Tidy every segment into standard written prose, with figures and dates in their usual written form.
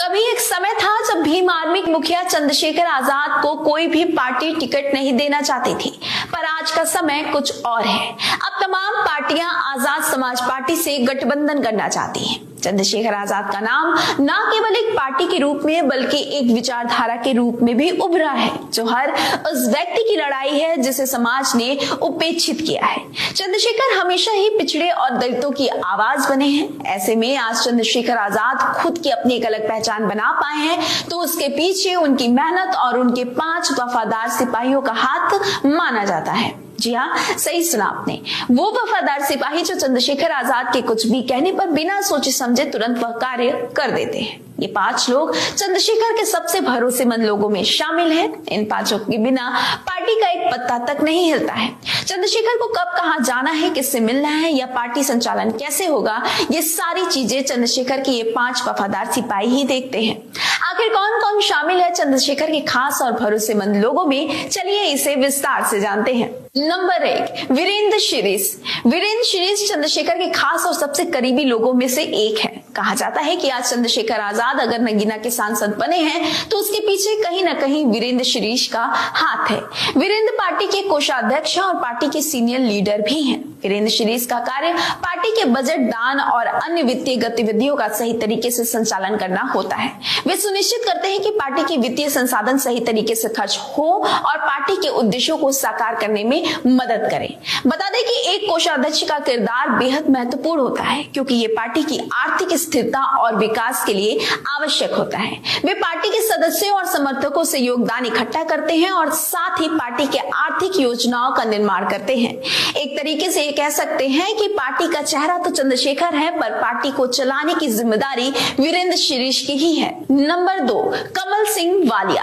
कभी एक समय था जब भीम आर्मी के मुखिया चंद्रशेखर आजाद को कोई भी पार्टी टिकट नहीं देना चाहती थी, पर आज का समय कुछ और है। अब तमाम पार्टियां आजाद समाज पार्टी से गठबंधन करना चाहती हैं। चंद्रशेखर आजाद का नाम न केवल एक पार्टी के रूप में बल्कि एक विचारधारा के रूप में भी उभरा है, जो हर उस व्यक्ति की लड़ाई है जिसे समाज ने उपेक्षित किया है। चंद्रशेखर हमेशा ही पिछड़े और दलितों की आवाज बने हैं। ऐसे में आज चंद्रशेखर आजाद खुद की अपनी एक अलग पहचान बना पाए हैं, तो उसके पीछे उनकी मेहनत और उनके 5 वफादार सिपाहियों का हाथ माना जाता है। जी हाँ, सही सुना आपने। वो वफादार सिपाही जो चंद्रशेखर आजाद के कुछ भी कहने पर बिना सोचे समझे तुरंत वह कार्य कर देते हैं। ये 5 लोग चंद्रशेखर के सबसे भरोसेमंद लोगों में शामिल हैं। इन 5 के बिना पार्टी का एक पत्ता तक नहीं हिलता है। चंद्रशेखर को कब कहां जाना है, किससे मिलना है या पार्टी संचालन कैसे होगा, ये सारी चीजें चंद्रशेखर के ये 5 वफादार सिपाही ही देखते हैं। आखिर कौन कौन शामिल है चंद्रशेखर के खास और भरोसेमंद लोगों में, चलिए इसे विस्तार से जानते हैं। नंबर 1, वीरेंद्र शिरीष। वीरेंद्र शिरीष चंद्रशेखर के खास और सबसे करीबी लोगों में से एक है। कहा जाता है कि आज चंद्रशेखर आजाद अगर नगीना के सांसद बने हैं तो उसके पीछे कहीं ना कहीं वीरेंद्र शिरीष का हाथ है। वीरेंद्र पार्टी के कोषाध्यक्ष और पार्टी के सीनियर लीडर भी हैं। वीरेंद्र शिरीष का कार्य पार्टी के बजट दान और अन्य वित्तीय गतिविधियों का सही तरीके से संचालन करना होता है। वे सुनिश्चित करते हैं कि पार्टी के वित्तीय संसाधन सही तरीके से खर्च हो और पार्टी के उद्देश्यों को साकार करने में मदद करें। बता दें कि एक कोषाध्यक्ष का किरदार बेहद महत्वपूर्ण होता है, क्योंकि ये पार्टी की आर्थिक स्थिरता और विकास के लिए आवश्यक होता है। वे पार्टी के सदस्यों और समर्थकों से योगदान इकट्ठा करते हैं और साथ ही पार्टी के आर्थिक योजनाओं का निर्माण करते हैं। एक तरीके से ये कह सकते हैं कि पार्टी का चेहरा तो चंद्रशेखर है, पर पार्टी को चलाने की जिम्मेदारी वीरेंद्र शिरीष की ही है। नंबर 2, कमल सिंह वालिया।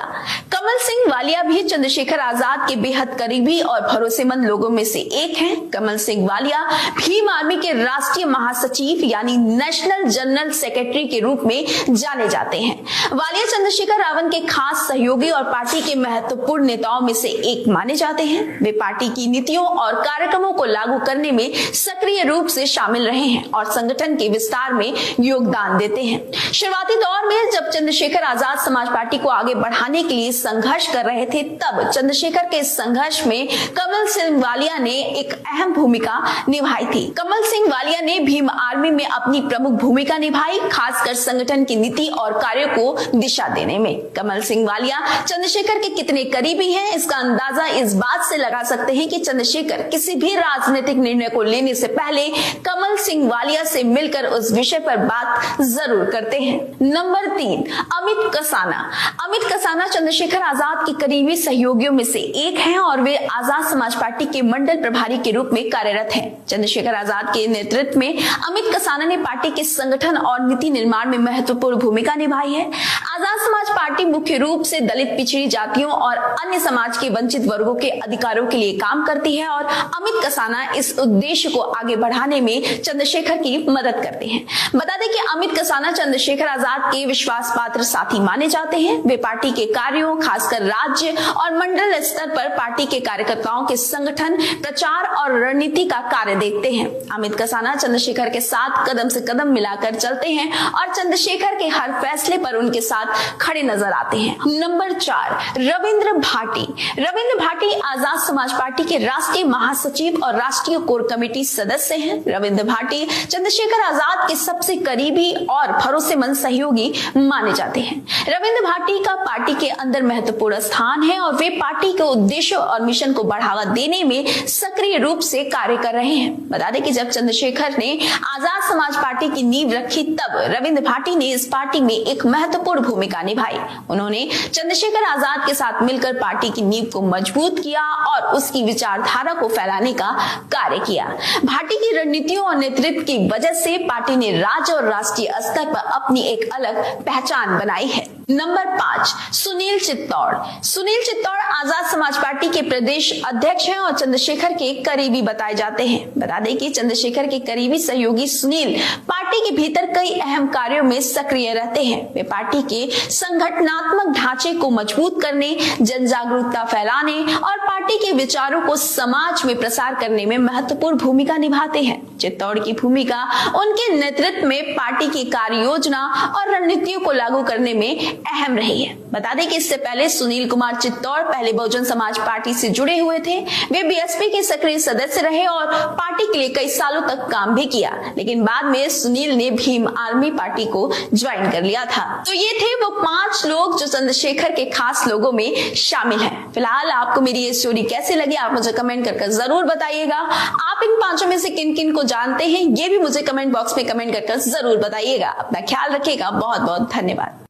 कमल सिंह वालिया भी चंद्रशेखर आजाद के बेहद करीबी और भरोसेमंद लोगों में से एक हैं। कमल सिंह वालिया भीम आर्मी के राष्ट्रीय महासचिव यानी नेशनल जनरल सेक्रेटरी के रूप में जाने जाते हैं। वालिया चंद्रशेखर रावण के खास सहयोगी और पार्टी के महत्वपूर्ण नेताओं में से एक माने जाते हैं। वे पार्टी की नीतियों और कार्यक्रमों को लागू करने में सक्रिय रूप से शामिल रहे हैं और संगठन के विस्तार में योगदान देते हैं। शुरुआती दौर में जब चंद्रशेखर आजाद समाज पार्टी को आगे बढ़ाने के लिए संघर्ष कर रहे थे, तब चंद्रशेखर के संघर्ष में कमल सिंह वालिया ने एक अहम भूमिका निभाई थी। कमल सिंह वालिया ने भीम आर्मी में अपनी प्रमुख भूमिका निभाई, खासकर संगठन की नीति और कार्यों को दिशा देने में। कमल सिंह वालिया चंद्रशेखर के कितने करीबी हैं, इसका अंदाजा इस बात से लगा सकते हैं कि चंद्रशेखर किसी भी राजनीतिक निर्णय को लेने से पहले कमल सिंह वालिया से मिलकर उस विषय पर बात जरूर करते हैं। नंबर 3, अमित कसाना। अमित कसाना चंद्रशेखर आजाद के करीबी सहयोगियों में से एक हैं और वे आजाद समाज पार्टी के मंडल प्रभारी के रूप में कार्यरत हैं। चंद्रशेखर आजाद के नेतृत्व में अमित कसाना ने पार्टी के संगठन और नीति निर्माण में महत्वपूर्ण भूमिका निभाई है। आजाद समाज पार्टी मुख्य रूप से दलित, पिछड़ी जातियों और अन्य समाज के वंचित वर्गों के अधिकारों के लिए काम करती है और अमित कसाना इस उद्देश्य को आगे बढ़ाने में चंद्रशेखर की मदद करते हैं। बता दें कि अमित कसाना चंद्रशेखर आजाद के विश्वास पात्र साथी माने जाते हैं। वे पार्टी के कार्यों, खासकर राज्य और मंडल स्तर पर पार्टी के कार्यकर्ताओं के संगठन, प्रचार और रणनीति का कार्य देखते हैं। अमित कसाना चंद्रशेखर के साथ कदम से कदम मिलाकर चलते हैं और चंद्रशेखर के हर फैसले पर उनके साथ खड़े नजर आते हैं। नंबर 4, रविंद्र भाटी। रविंद्र भाटी आजाद समाज पार्टी के राष्ट्रीय महासचिव और राष्ट्रीय कोर कमेटी सदस्य हैं। रविंद्र भाटी चंद्रशेखर आजाद के सबसे करीबी और भरोसेमंद सहयोगी माने जाते हैं। रविंद्र भाटी का पार्टी के अंदर महत्वपूर्ण स्थान है और वे पार्टी के उद्देश्यों और मिशन को बढ़ावा देने में सक्रिय रूप से कार्य कर रहे हैं। बता दें कि जब चंद्रशेखर ने आजाद समाज पार्टी की नींव रखी, तब रविंद्र भाटी ने इस पार्टी में एक महत्वपूर्ण भूमिका निभाई। उन्होंने चंद्रशेखर आजाद के साथ मिलकर पार्टी की नींव को मजबूत किया और उसकी विचारधारा को फैलाने का कार्य किया। भाटी की रणनीतियों और नेतृत्व की वजह से पार्टी ने राज्य और राष्ट्रीय स्तर पर अपनी एक अलग पहचान बनाई है। नंबर 5, सुनील चित्तौड़। सुनील चित्तौड़ आजाद समाज पार्टी के प्रदेश अध्यक्ष हैं और चंद्रशेखर के करीबी बताए जाते हैं। बता दें कि चंद्रशेखर के करीबी सहयोगी सुनील पार्टी पार्टी के भीतर कई अहम कार्यों में सक्रिय रहते हैं। वे पार्टी के संगठनात्मक ढांचे को मजबूत करने, जन जागरूकता फैलाने और पार्टी के विचारों को समाज में प्रसार करने में महत्वपूर्ण भूमिका निभाते हैं। चित्तौड़ की भूमिका उनके नेतृत्व में पार्टी की कार्य योजना और रणनीतियों को लागू करने में अहम रही है। बता दें कि इससे पहले सुनील कुमार चित्तौड़ पहले बहुजन समाज पार्टी से जुड़े हुए थे। वे बीएसपी के सक्रिय सदस्य रहे और पार्टी के लिए कई सालों तक काम भी किया, लेकिन बाद में सुनील ने भीम आर्मी पार्टी को ज्वाइन कर लिया था। तो ये थे वो 5 लोग जो चंद्रशेखर के खास लोगों में शामिल हैं। फिलहाल आपको मेरी ये स्टोरी कैसी लगी आप मुझे कमेंट कर जरूर बताइएगा। आप इन 5 में से किन किन को जानते हैं ये भी मुझे कमेंट बॉक्स में कमेंट कर जरूर बताइएगा। अपना ख्याल रखिएगा। बहुत बहुत धन्यवाद।